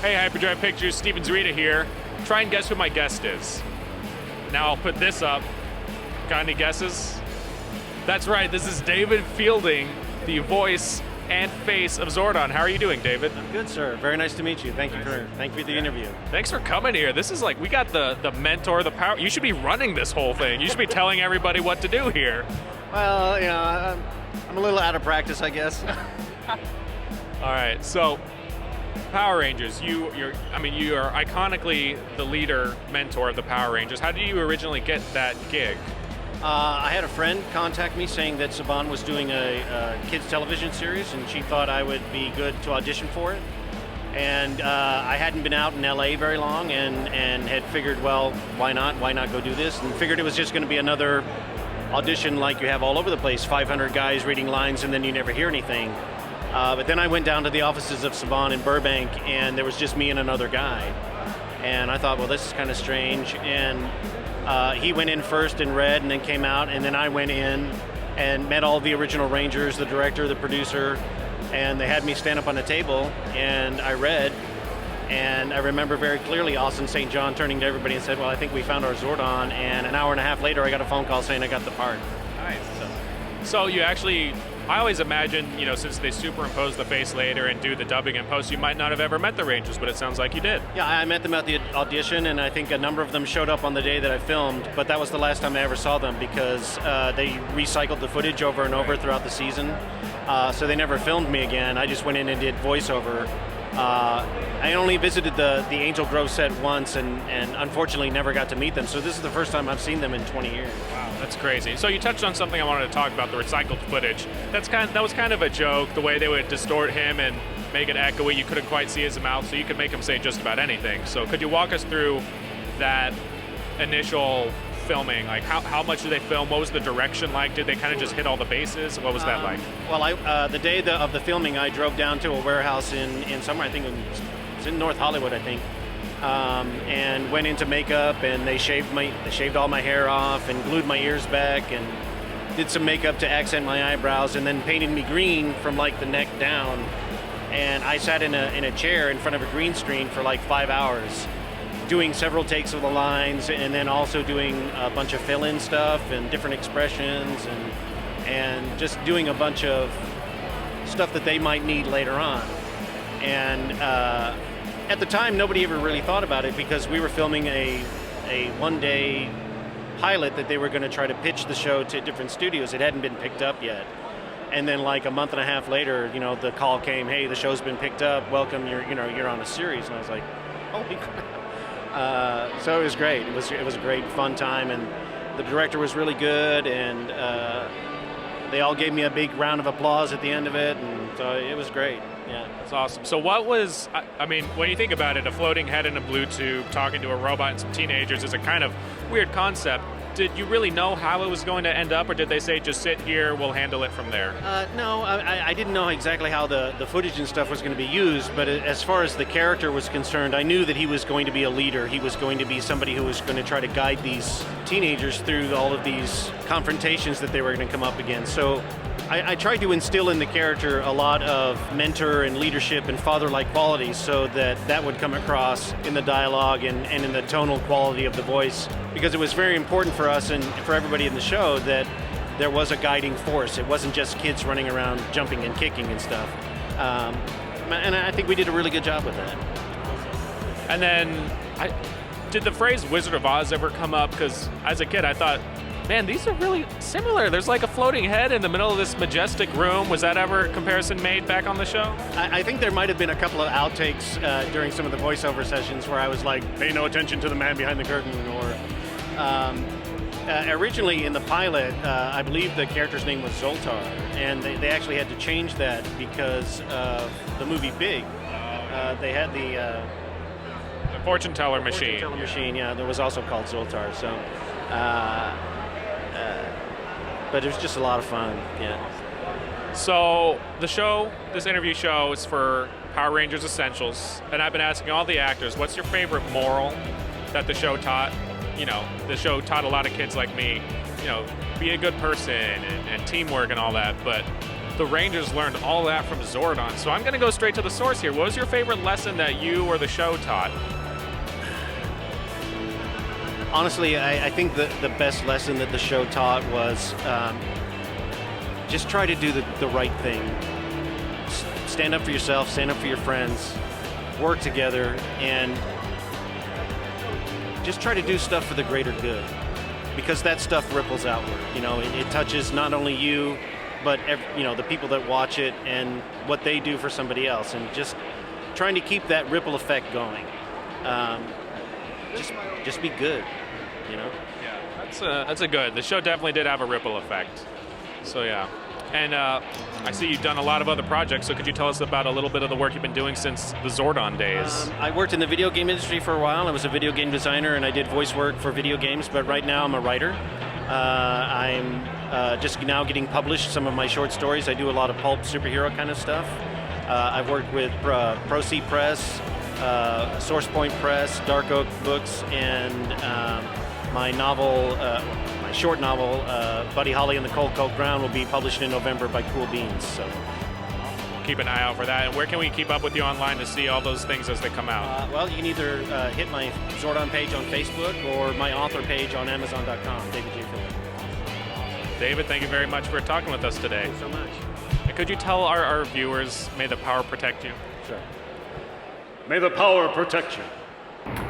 Hey, Hyperdrive Pictures, Steven Zrita here. Try and guess who my guest is. Now I'll put this up. Got any guesses? That's right, this is David Fielding, the voice and face of Zordon. How are you doing, David? I'm good, sir. Very nice to meet you. Thank you for the interview. Thanks for coming here. This is like, we got the mentor, the power. You should be running this whole thing. You should be telling everybody what to do here. Well, you know, I'm a little out of practice, I guess. All right, so Power Rangers, you are iconically the leader, mentor of the Power Rangers. How did you originally get that gig? I had a friend contact me saying that Saban was doing a kids television series, and she thought I would be good to audition for it. And I hadn't been out in LA very long, and had figured, well, why not go do this? And figured it was just going to be another audition like you have all over the place, 500 guys reading lines, and then you never hear anything. But then I went down to the offices of Saban in Burbank, and there was just me and another guy. And I thought, well, this is kind of strange. And he went in first and read, and then came out, and then I went in and met all the original Rangers, the director, the producer, and they had me stand up on a table, and I read. And I remember very clearly Austin St. John turning to everybody and said, well, I think we found our Zordon. And an hour and a half later, I got a phone call saying I got the part. Nice. So you actually, I always imagine, since they superimpose the face later and do the dubbing and post, you might not have ever met the Rangers, but it sounds like you did. Yeah, I met them at the audition, and I think a number of them showed up on the day that I filmed, but that was the last time I ever saw them because they recycled the footage over and over throughout the season. So they never filmed me again. I just went in and did voiceover. I only visited the Angel Grove set once and unfortunately never got to meet them. So this is the first time I've seen them in 20 years. Wow, that's crazy. So you touched on something I wanted to talk about, the recycled footage. That was kind of a joke, the way they would distort him and make it echoey. You couldn't quite see his mouth, so you could make him say just about anything. So could you walk us through that initial filming? Like how much did they film? What was the direction like? Did they kind of just hit all the bases? What was that like? Well, the day of the filming, I drove down to a warehouse in somewhere, I think it's in North Hollywood, I think, and went into makeup, and they shaved all my hair off and glued my ears back and did some makeup to accent my eyebrows, and then painted me green from like the neck down. And I sat in a chair in front of a green screen for like 5 hours, doing several takes of the lines, and then also doing a bunch of fill-in stuff and different expressions, and just doing a bunch of stuff that they might need later on. And at the time, nobody ever really thought about it because we were filming a one-day pilot that they were going to try to pitch the show to different studios. It hadn't been picked up yet. And then like a month and a half later, the call came, hey, the show's been picked up, welcome, you're on a series. And I was like, holy crap. So it was great. It was a great fun time, and the director was really good, and they all gave me a big round of applause at the end of it, and so it was great. Yeah, that's awesome. So what was, when you think about it, a floating head in a blue tube talking to a robot and some teenagers is a kind of weird concept. Did you really know how it was going to end up, or did they say, just sit here, we'll handle it from there? No, I didn't know exactly how the footage and stuff was going to be used, but as far as the character was concerned, I knew that he was going to be a leader. He was going to be somebody who was going to try to guide these teenagers through all of these confrontations that they were going to come up against. So I tried to instill in the character a lot of mentor and leadership and father-like qualities so that would come across in the dialogue and in the tonal quality of the voice, because it was very important for us and for everybody in the show that there was a guiding force. It wasn't just kids running around jumping and kicking and stuff. And I think we did a really good job with that. And then, did the phrase Wizard of Oz ever come up? Because as a kid, I thought, man, these are really similar. There's like a floating head in the middle of this majestic room. Was that ever a comparison made back on the show? I think there might have been a couple of outtakes during some of the voiceover sessions where I was like, pay no attention to the man behind the curtain, or originally in the pilot, I believe the character's name was Zoltar, and they actually had to change that because of the movie Big. They had the fortune teller machine. Fortune teller machine, yeah, that was also called Zoltar. So, but it was just a lot of fun, yeah. So the show, this interview show, is for Power Rangers Essentials, and I've been asking all the actors, what's your favorite moral that the show taught? The show taught a lot of kids like me, be a good person and teamwork and all that, but the Rangers learned all that from Zordon. So I'm going to go straight to the source here. What was your favorite lesson that you or the show taught? Honestly, I think the best lesson that the show taught was just try to do the right thing. Stand up for yourself, stand up for your friends, work together, and just try to do stuff for the greater good. Because that stuff ripples outward. You know, it touches not only you, but the people that watch it and what they do for somebody else, and just trying to keep that ripple effect going. Just be good. You know? Yeah, that's a good. The show definitely did have a ripple effect. So yeah, and I see you've done a lot of other projects. So could you tell us about a little bit of the work you've been doing since the Zordon days? I worked in the video game industry for a while. I was a video game designer, and I did voice work for video games. But right now, I'm a writer. I'm just now getting published some of my short stories. I do a lot of pulp superhero kind of stuff. I've worked with Proceed Press, Source Point Press, Dark Oak Books, and my novel, my short novel, Buddy Holly and the Cold Cold Ground, will be published in November by Cool Beans. So keep an eye out for that. And where can we keep up with you online to see all those things as they come out? Well, you can either hit my Zordon page on Facebook or my author page on Amazon.com, David J. Phillips. David, thank you very much for talking with us today. Thank you so much. And could you tell our viewers, may the power protect you? Sure. May the power protect you.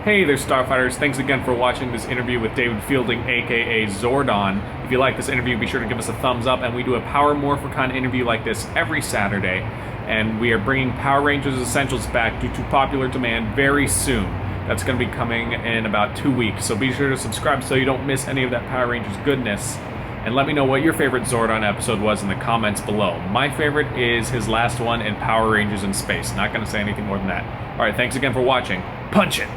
Hey there, Starfighters. Thanks again for watching this interview with David Fielding, aka Zordon. If you like this interview, be sure to give us a thumbs up, and we do a Power Morphicon interview like this every Saturday. And we are bringing Power Rangers Essentials back due to popular demand very soon. That's going to be coming in about 2 weeks, so be sure to subscribe so you don't miss any of that Power Rangers goodness. And let me know what your favorite Zordon episode was in the comments below. My favorite is his last one in Power Rangers in Space. Not going to say anything more than that. Alright, thanks again for watching. Punch it!